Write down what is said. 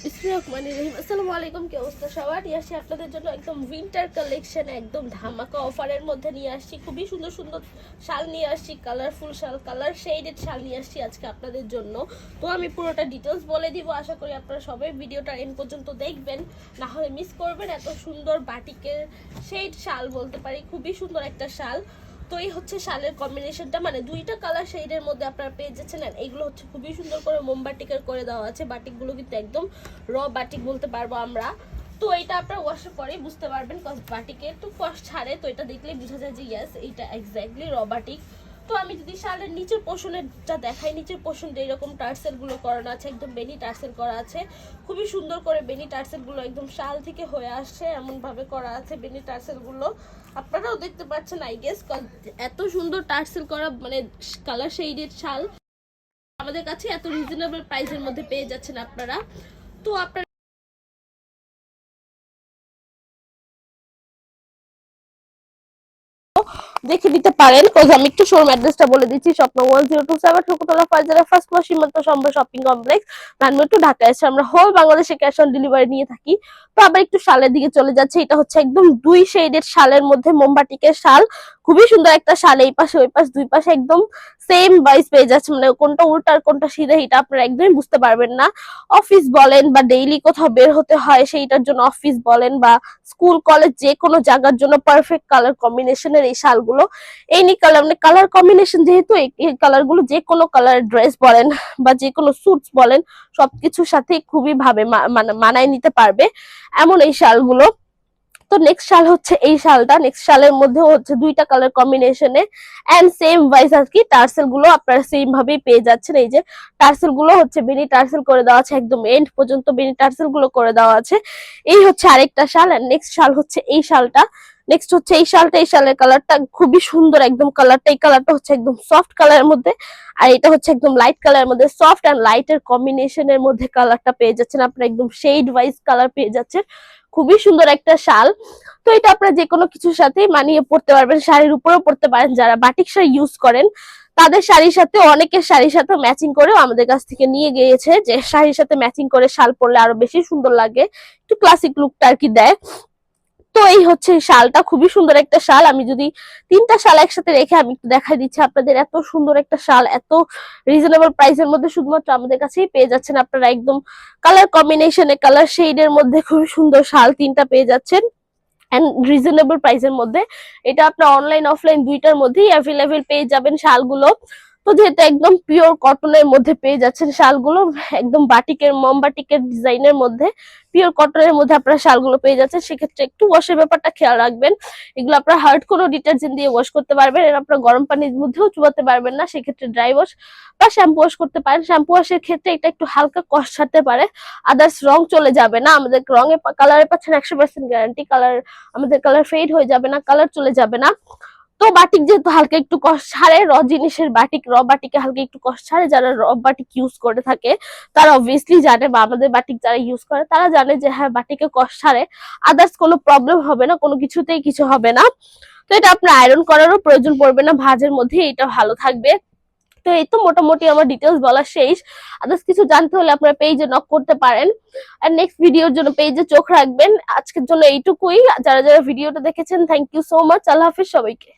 আসসালামু আলাইকুম, কি অবস্থা সবার? নিয়ে আসছি আপনাদের জন্য একদম উইন্টার কালেকশন, একদম ধামাকা অফারের মধ্যে নিয়ে আসছি। খুবই সুন্দর সুন্দর শাল নিয়ে আসছি, কালারফুল শাল, কালার শেডেড শাল নিয়ে আসছি আজকে আপনাদের জন্য। তো আমি পুরোটা ডিটেলস বলে দিব, আশা করি আপনারা সবাই ভিডিওটা এন্ড পর্যন্ত দেখবেন, না হলে মিস করবেন। এত সুন্দর বাটিকের শেড শাল বলতে পারি, খুবই সুন্দর একটা শাল। তো এই হচ্ছে শালের কম্বিনেশনটা, মানে দুইটা কালার শেডের মধ্যে আপনারা পেয়ে যাচ্ছেন। আর এইগুলো হচ্ছে খুবই সুন্দর করে মোমবাটিকের করে দেওয়া আছে। বাটিকগুলো কিন্তু একদম র বাটিক বলতে পারবো আমরা। তো এটা আপনারা ওয়াশের পরেই বুঝতে পারবেন, কজ বাটিকে একটু কষ্ট ছাড়ে, তো এটা দেখলেই বোঝা যায় যে ইয়েস এইটা এক্স্যাক্টলি র বাটিক। তো আমি যদি শালের নিচের পোর্শনটা দেখাই, নিচের পোর্শনটা এরকম টার্সেল গুলো করানো আছে, একদম বেনি টার্সেল করা আছে। খুবই সুন্দর করে বেনি টার্সেল গুলো একদম শাল থেকে হয়ে আসছে, এমন ভাবে করা আছে বেনি টার্সেল গুলো। আপনারাও দেখতে পাচ্ছেন আই গেস, এত সুন্দর টার্সেল করা মানে কালার শেডেড শাল আমাদের কাছে এত রিজনেবল প্রাইসের মধ্যে পেয়ে যাচ্ছেন আপনারা। তো আপনারা দেখে দিতে পারেন, কজ আমি একটু শোরুম অ্যাড্রেসটা বলে দিচ্ছি। স্বপ্ন 1027 ঠুকুতলা ফারজানা ফার্স্ট ফ্লোর সীমান্ত সম্ভার শপিং কমপ্লেক্স, ধানমন্ডি ঢাকা। এসে আমরা হোল বাংলাদেশে ক্যাশ অন ডেলিভারি নিয়ে থাকি। তো আবার একটু শালের দিকে চলে যাচ্ছে। এটা হচ্ছে একদম দুই শেডের শালের মধ্যে মোমবাটিকের শাল, খুবই সুন্দর একটা শাল। এই পাশে ওই পাশে দুই পাশে একদম সেম ওয়াইজ পেয়ে যাচ্ছে, মানে কোনটা উল্টা আর কোনটা সিধা এটা আপনারা একদমই বুঝতে পারবেন না। অফিস বলেন বা ডেইলি কোথাও বের হতে হয় সেইটার জন্য, অফিস বলেন বা স্কুল কলেজ যে কোনো জায়গার জন্য পারফেক্ট কালার কম্বিনেশনের এই শালগুলো। এই নি কালার মানে কালার কম্বিনেশন যেহেতু, এই কালার গুলো যে কোনো কালার ড্রেস বলেন বা যে কোনো স্যুটস বলেন সবকিছুর সাথে খুবই ভাবে মানে মানায় নিতে পারবে এমন এই শালগুলো। তো নেক্সট শাল হচ্ছে এই শালটা, নেক্সট শালের মধ্যে হচ্ছে দুইটা কালার কম্বিনেশনে এন্ড সেম ওয়াইজ আর কি টার্সেল গুলো আপনারা সেম ভাবেই পেয়ে যাচ্ছেন। এই যে টার্সেল গুলো হচ্ছে বেনি টার্সেল করে দেওয়া আছে, একদম এন্ড পর্যন্ত বেনি টার্সেল গুলো করে দেওয়া আছে। এই হচ্ছে আরেকটা শাল। আর নেক্সট শাল হচ্ছে এই শালটা। নেক্সট হচ্ছে এই শালটা, এই শালের কালারটা খুবই সুন্দর একদম। কালারটা, এই কালারটা হচ্ছে একদম সফট কালারের মধ্যে, আর এটা হচ্ছে একদম লাইট কালারের মধ্যে। সফট এন্ড লাইটের কম্বিনেশনের মধ্যে কালারটা পেয়ে যাচ্ছেন আপনারা, একদম শেড ওয়াইজ কালার পেয়ে যাচ্ছেন। খুবই সুন্দর একটা শাল। তো এটা আপনারা যে কোনো কিছুর সাথে মানিয়ে পড়তে পারবেন, শাড়ির উপরেও পড়তে পারেন। যারা বাটিক শাড়ি ইউজ করেন তাদের শাড়ির সাথে, অনেকের শাড়ির সাথে ম্যাচিং করেও আমাদের কাছ থেকে নিয়ে গিয়েছে, যে শাড়ির সাথে ম্যাচিং করে শাল পরলে আরো বেশি সুন্দর লাগে, একটু ক্লাসিক লুকটা আর কি দেয়। তো এই হচ্ছে শালটা, খুবই সুন্দর একটা শাল। আমি যদি তিনটা শাল একসাথে রেখে আমি একটু দেখাই দিচ্ছি আপনাদের, এত সুন্দর একটা শাল এত রিজনেবল প্রাইসের মধ্যে শুধুমাত্র আমাদের কাছেই পেয়ে যাচ্ছেন আপনারা। একদম কালার কম্বিনেশনে, কালার শেডের মধ্যে খুবই সুন্দর শাল তিনটা পেয়ে যাচ্ছেন এন্ড রিজনেবল প্রাইসের মধ্যে। এটা আপনার অনলাইন অফলাইন দুইটার মধ্যেই অ্যাভেলেবেল পেয়ে যাবেন শালগুলো। তো যেহেতু একদম পিওর কটনের মধ্যে পেয়ে যাচ্ছেন শালগুলো, একদম বাটিকের মোমবাটিকের ডিজাইনের মধ্যে পিওর কটনের মধ্যে আপনারা শালগুলো পেয়ে যাচ্ছেন, সেক্ষেত্রে একটু ওয়াশের ব্যাপারটা খেয়াল রাখবেন। এগুলো আপনারা হার্ড কোনো ডিটারজেন্ট দিয়ে ওয়াশ করতে পারবেন, এর আপনারা গরম পানির মধ্যেও চুবাতে পারবেন না, সেক্ষেত্রে ড্রাই ওয়াশ বা শ্যাম্পু ওয়াশ করতে পারেন। শ্যাম্পু ওয়াশের ক্ষেত্রে এটা একটু হালকা কষ্ট ছাড়তে পারে, আদার্স রং চলে যাবে না আমাদের। রঙে কালারে পাচ্ছেন 100% গ্যারান্টি, কালার আমাদের কালার ফেড হয়ে যাবে না, কালার চলে যাবে না। তো বাটিক যেহেতু হালকা একটু কষ্ট ছাড়ে, র জিনিসের বাটিক, র বাটিকে হালকা একটু কষ্ট ছাড়ে, যারা র বাটিক ইউজ করে থাকে তারা অবভিয়াসলি জানে, বা আমাদের বাটিক যারা ইউজ করে তারা জানে যে হ্যাঁ বাটিকে কষ্ট ছাড়ে, আদার্স কোনো প্রবলেম হবে না, কোনো কিছুতেই কিছু হবে না। তো এটা আপনার আয়রন করারও প্রয়োজন পড়বে না, ভাঁজের মধ্যে এটা ভালো থাকবে। তো এই তো মোটামুটি আমার ডিটেলস বলা শেষ। আদার্স কিছু জানতে হলে আপনারা পেজে নক করতে পারেন, আর নেক্সট ভিডিওর জন্য পেজে চোখ রাখবেন। আজকের জন্য এইটুকুই। যারা যারা ভিডিওটা দেখেছেন থ্যাংক ইউ সো মাচ। আল্লাহ হাফিজ সবাইকে।